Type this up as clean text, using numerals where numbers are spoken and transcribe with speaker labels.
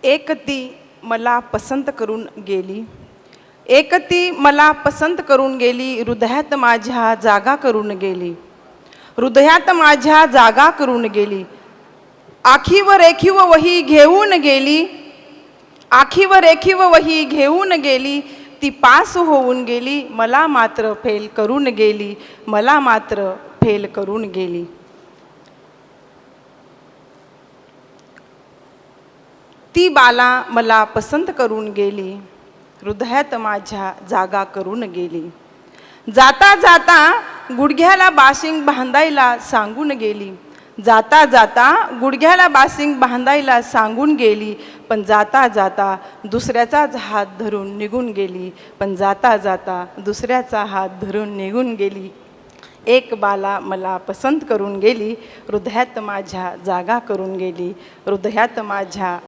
Speaker 1: एक ती मला पसंत करून गेली, एक ती मला पसंत करून गेली, हृदयात माझ्या जागा करून गेली, हृदयात माझ्या जागा करून गेली. आखीवर रेखीव वही घेऊन गेली, आखीवर रेखीव वही घेऊन गेली. ती पास होऊन गेली, मला मात्र फेल करून गेली, मला मात्र फेल करून गेली. ती बाला मला पसंत करून गेली, हृदयात माझ्या जागा करून गेली. जाता जाता गुडघ्याला बाशिंग बांधायला सांगून गेली, जाता जाता गुडघ्याला बाशिंग बांधायला सांगून गेली. पण जाता जाता दुसऱ्याचाच हात धरून निघून गेली, पण जाता जाता दुसऱ्याचा हात धरून निघून गेली. एक बाला मला पसंत करून गेली, हृदयात माझ्या जागा करून गेली, हृदयात माझ्या